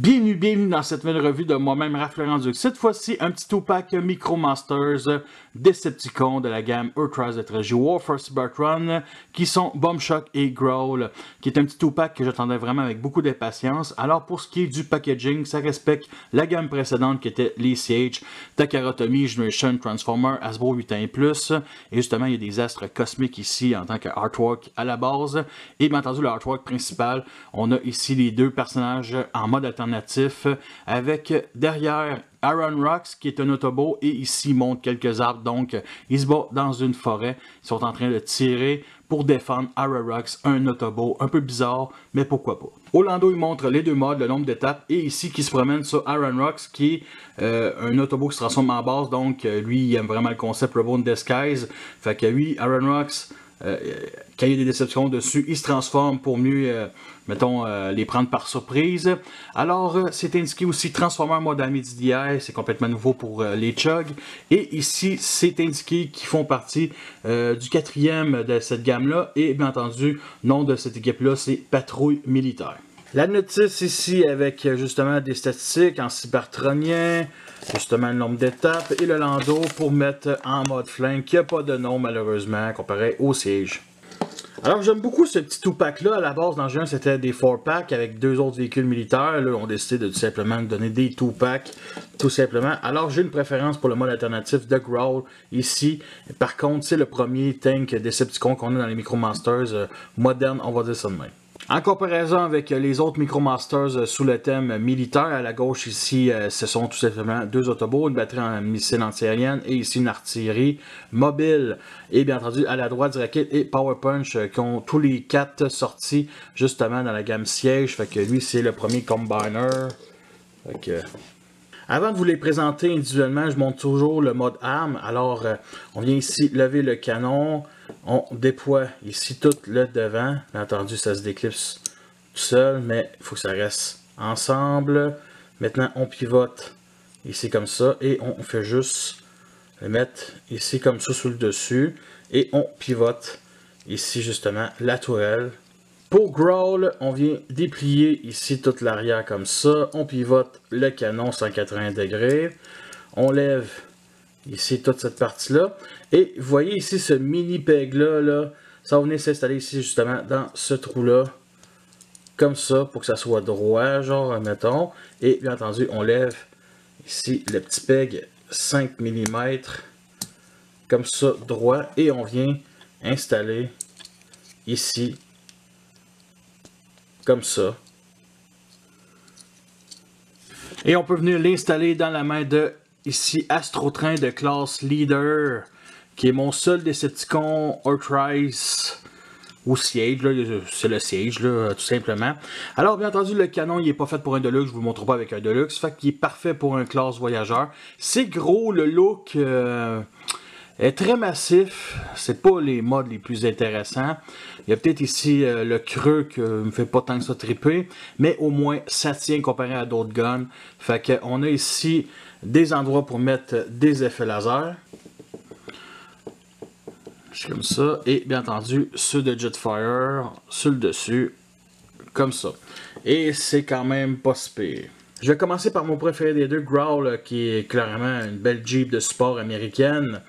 Bienvenue dans cette nouvelle revue de moi-même, Raph Laurent-Duc. Cette fois-ci, un petit two-pack Micromasters Decepticons de la gamme Earthrise de Treasure Warfare Cybertron, qui sont Bomb Shock et Growl, qui est un petit two-pack que j'attendais vraiment avec beaucoup d'impatience. Alors pour ce qui est du packaging, ça respecte la gamme précédente qui était les Siege, Takara Tomy, Generation, Transformer, Hasbro 8 ans et plus. Et justement, il y a des astres cosmiques ici en tant qu'artwork à la base. Et bien entendu, l'artwork principal, on a ici les deux personnages en mode alternatif avec derrière Aaron Rocks qui est un Autobot et ici il monte quelques arbres, donc il se bat dans une forêt. Ils sont en train de tirer pour défendre Aaron Rocks, un Autobot un peu bizarre, mais pourquoi pas. Orlando il montre les deux modes, le nombre d'étapes, et ici qui se promène sur Aaron Rocks qui est un Autobot qui se transforme en base, donc lui il aime vraiment le concept Robot in Disguise. Fait que lui, Aaron Rocks, quand il y a des déceptions dessus, il se transforme pour mieux, les prendre par surprise. Alors, c'est indiqué aussi Transformer mode DI, c'est complètement nouveau pour les Chug. Et ici, c'est indiqué qu'ils font partie du quatrième de cette gamme-là. Et bien entendu, le nom de cette équipe-là, c'est Patrouille Militaire. La notice ici avec justement des statistiques en cybertronien, justement le nombre d'étapes et le landau pour mettre en mode flingue qui n'a pas de nom malheureusement comparé au Siege. Alors j'aime beaucoup ce petit two-pack là. À la base dans le jeu c'était des 4-packs avec deux autres véhicules militaires. Là on a décidé de tout simplement donner des two-packs tout simplement. Alors j'ai une préférence pour le mode alternatif de Growl ici. Par contre c'est le premier tank Decepticon qu'on a dans les Micromasters modernes, on va dire ça de même. En comparaison avec les autres Micromasters sous le thème militaire, à la gauche ici, ce sont tout simplement deux Autobots, une batterie en missile antiaérienne et ici une artillerie mobile. Et bien entendu, à la droite, Rocket et Power Punch qui ont tous les quatre sortis justement dans la gamme Siege. Fait que lui, c'est le premier Combiner. Fait que... Avant de vous les présenter individuellement, je montre toujours le mode arme. Alors, on vient ici lever le canon. On déploie ici tout le devant. Bien entendu, ça se déclipse tout seul, mais il faut que ça reste ensemble. Maintenant, on pivote ici comme ça. Et on fait juste le mettre ici comme ça sous le dessus. Et on pivote ici justement la tourelle. Pour Growl, on vient déplier ici toute l'arrière comme ça. On pivote le canon 180 degrés. On lève ici toute cette partie-là. Et vous voyez ici ce mini peg-là, ça va venir s'installer ici justement dans ce trou-là. Comme ça, pour que ça soit droit, genre, mettons. Et bien entendu, on lève ici le petit peg 5 mm. Comme ça, droit. Et on vient installer ici comme ça. Et on peut venir l'installer dans la main de ici Astrotrain de classe Leader, qui est mon seul Decepticon Earthrise ou Siege, c'est le Siege là, tout simplement. Alors bien entendu le canon il n'est pas fait pour un Deluxe, je vous le montre pas avec un Deluxe, fait qu'il est parfait pour un classe voyageur. C'est gros, le look est très massif, c'est pas les modes les plus intéressants. Il y a peut-être ici le creux qui me fait pas tant que ça triper, mais au moins ça tient comparé à d'autres guns. Fait qu'on a ici des endroits pour mettre des effets laser. Comme ça, et bien entendu ceux de Jetfire sur le dessus, comme ça. Et c'est quand même pas si pire. Je vais commencer par mon préféré des deux, Growl, qui est clairement une belle Jeep de sport américaine,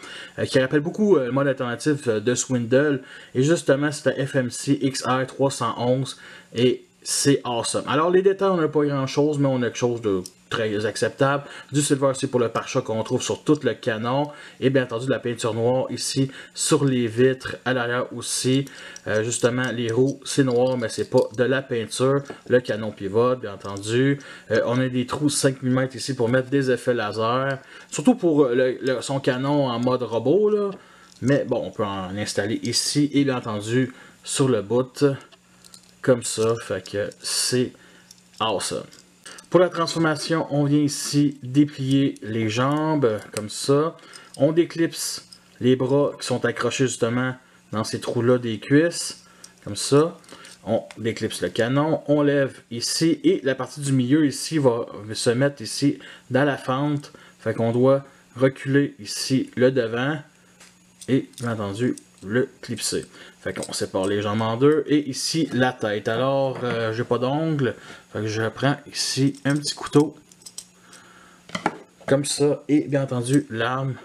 qui rappelle beaucoup le mode alternatif de Swindle. Et justement, c'est un FMC XR 311 et c'est awesome. Alors les détails, on n'a pas grand chose, mais on a quelque chose de très acceptable. Du silver c'est pour le pare-choc qu'on trouve sur tout le canon. Et bien entendu de la peinture noire ici sur les vitres, à l'arrière aussi. Justement les roues c'est noir mais c'est pas de la peinture. Le canon pivote bien entendu. On a des trous 5 mm ici pour mettre des effets laser. Surtout pour son canon en mode robot là. Mais bon on peut en installer ici et bien entendu sur le bout. Comme ça, fait que c'est awesome. Pour la transformation, on vient ici déplier les jambes, comme ça. On déclipse les bras qui sont accrochés justement dans ces trous-là des cuisses, comme ça. On déclipse le canon, on lève ici et la partie du milieu ici va se mettre ici dans la fente. Fait qu'on doit reculer ici le devant, et bien entendu le clipser. Fait qu'on sépare les jambes en deux et ici la tête. Alors j'ai pas d'ongles, fait que je prends ici un petit couteau comme ça et bien entendu l'arme,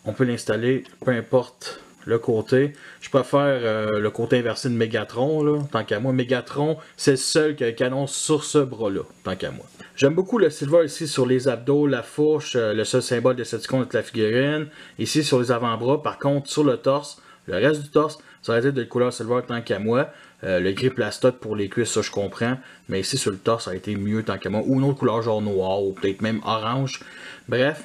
on peut l'installer peu importe le côté. Je préfère le côté inversé de Megatron là, tant qu'à moi. Megatron c'est le seul qui a un canon sur ce bras là, tant qu'à moi. J'aime beaucoup le silver ici sur les abdos, la fourche, le seul symbole de Decepticon avec la figurine. Ici sur les avant-bras, par contre sur le torse, le reste du torse, ça va être de couleur silver tant qu'à moi. Le gris plastoc pour les cuisses, ça je comprends. Mais ici sur le torse, ça a été mieux tant qu'à moi. Ou une autre couleur genre noir, ou peut-être même orange. Bref.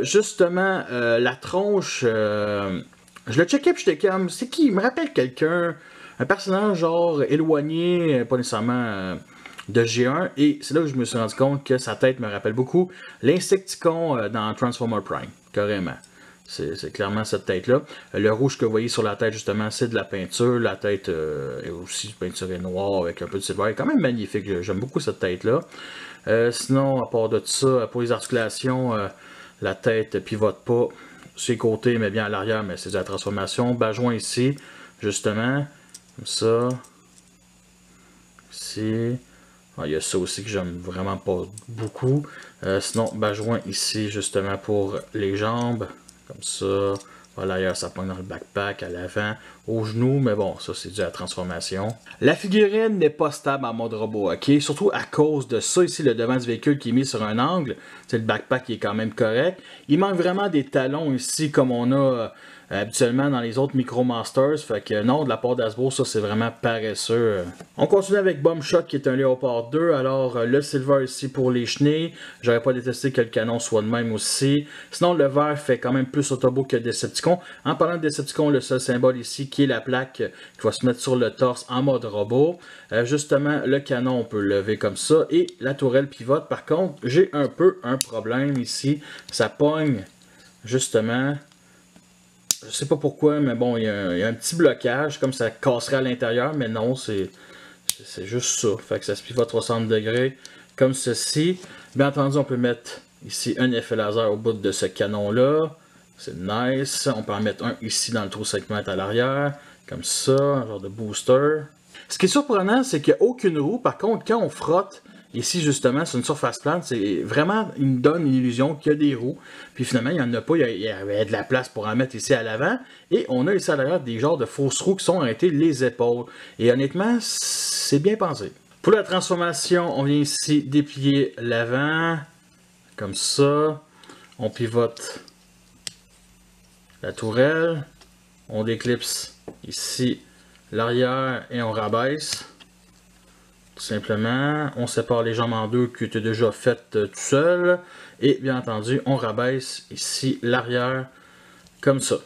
Justement, la tronche, je le checkais puis j'étais comme, c'est qui? Il me rappelle quelqu'un. Un personnage genre éloigné, pas nécessairement de G1. Et c'est là que je me suis rendu compte que sa tête me rappelle beaucoup l'Insecticon dans Transformer Prime. Carrément. C'est clairement cette tête-là. Le rouge que vous voyez sur la tête, justement, c'est de la peinture. La tête est aussi peinturée noire avec un peu de silver. Elle est quand même magnifique. J'aime beaucoup cette tête-là. Sinon, à part de ça, pour les articulations, la tête pivote pas. Ses côtés, mais bien à l'arrière, mais c'est de la transformation. Bas-joint ici, justement. Comme ça. Ici. Il y a ça aussi que j'aime vraiment pas beaucoup. Sinon, bas-joint ici, justement, pour les jambes. Comme ça. À l'arrière, ça pogne dans le backpack, à l'avant, au genou, mais bon, ça c'est dû à la transformation. La figurine n'est pas stable en mode robot, ok? Surtout à cause de ça, ici, le devant du véhicule qui est mis sur un angle. C'est le backpack qui est quand même correct. Il manque vraiment des talons ici, comme on a habituellement dans les autres Micromasters. Fait que non, de la part d'Hasbro, ça c'est vraiment paresseux. On continue avec Bomb Shot qui est un Léopard 2. Alors le silver ici pour les chenilles. J'aurais pas détesté que le canon soit de même aussi. Sinon le vert fait quand même plus Autobot que Decepticon. En parlant de Decepticon, le seul symbole ici qui est la plaque qui va se mettre sur le torse en mode robot. Justement le canon on peut le lever comme ça. Et la tourelle pivote. Par contre j'ai un peu un problème ici. Ça pogne justement. Je sais pas pourquoi, mais bon, il y a un petit blocage, comme ça casserait à l'intérieur, mais non, c'est juste ça. Fait que ça se pivote 60 degrés, comme ceci. Bien entendu, on peut mettre ici un effet laser au bout de ce canon-là. C'est nice. On peut en mettre un ici dans le trou 5 mètres à l'arrière, comme ça, un genre de booster. Ce qui est surprenant, c'est qu'il n'y a aucune roue. Par contre, quand on frotte, ici, justement, sur une surface plate, c'est vraiment, il me donne une illusion qu'il y a des roues. Puis finalement, il n'y en a pas, il y avait de la place pour en mettre ici à l'avant. Et on a ici à l'arrière des genres de fausses roues qui sont arrêtées les épaules. Et honnêtement, c'est bien pensé. Pour la transformation, on vient ici déplier l'avant, comme ça. On pivote la tourelle. On déclipse ici l'arrière et on rabaisse. Tout simplement, on sépare les jambes en deux qui étaient déjà faites tout seul. Et bien entendu, on rabaisse ici l'arrière comme ça.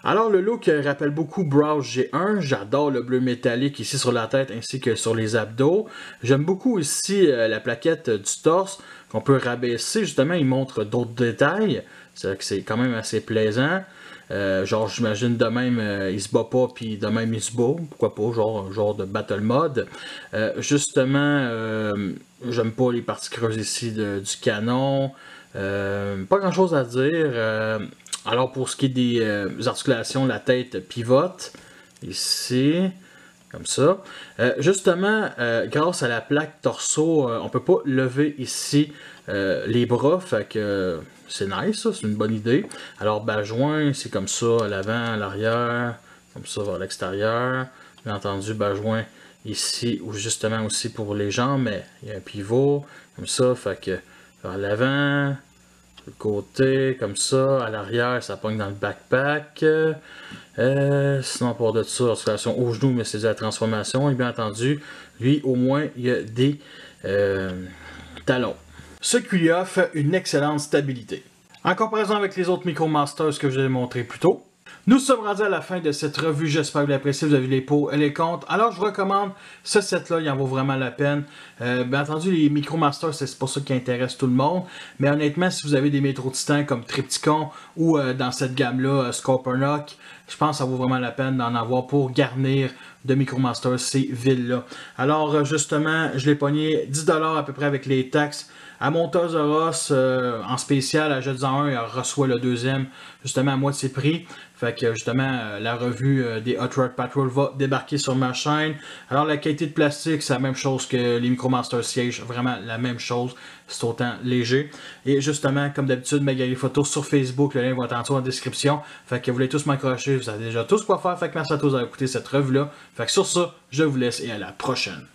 Alors le look rappelle beaucoup Browse G1. J'adore le bleu métallique ici sur la tête ainsi que sur les abdos. J'aime beaucoup ici la plaquette du torse qu'on peut rabaisser. Justement, il montre d'autres détails. C'est que c'est quand même assez plaisant. Genre j'imagine de même il se bat pas puis de même il se bat, pourquoi pas, genre de battle mode. Justement j'aime pas les parties creuses ici du canon, pas grand chose à dire. Alors pour ce qui est des articulations, la tête pivote ici comme ça. Justement grâce à la plaque torso on peut pas lever ici les bras, fait que c'est nice, c'est une bonne idée. Alors, bas-joint, c'est comme ça, à l'avant, à l'arrière, comme ça vers l'extérieur. Bien entendu, bas-joint ici, ou justement aussi pour les jambes, mais il y a un pivot, comme ça, fait que vers l'avant, le côté, comme ça, à l'arrière, ça pogne dans le backpack. Sinon, pour de ça, articulation au genou, mais c'est de la transformation. Et bien entendu, lui, au moins, il y a des talons. Ce qui lui offre une excellente stabilité. En comparaison avec les autres Micromasters que je vous ai montré plus tôt, nous sommes rendus à la fin de cette revue. J'espère que vous l'appréciez, vous avez les pots et les comptes. Alors je vous recommande ce set-là, il en vaut vraiment la peine. Bien entendu, les Micromasters, c'est pas ça qui intéresse tout le monde. Mais honnêtement, si vous avez des métros titans comme Triptychon ou dans cette gamme-là, Scorponok, je pense que ça vaut vraiment la peine d'en avoir pour garnir de MicroMaster ces villes-là. Alors justement, je l'ai pogné 10$ à peu près avec les taxes. À mon Toys R Us, en spécial, achète-en un et reçoit le deuxième justement à moitié prix. Fait que justement, la revue des Hot Rod Patrol va débarquer sur ma chaîne. Alors la qualité de plastique, c'est la même chose que les MicroMaster Siege, vraiment la même chose. C'est autant léger. Et justement, comme d'habitude, mes galeries photos sur Facebook, le lien va être en dessous en description. Fait que vous voulez tous m'accrocher, vous savez déjà tous quoi faire. Fait que merci à tous d'avoir écouté cette revue-là. Fait que sur ça, je vous laisse et à la prochaine.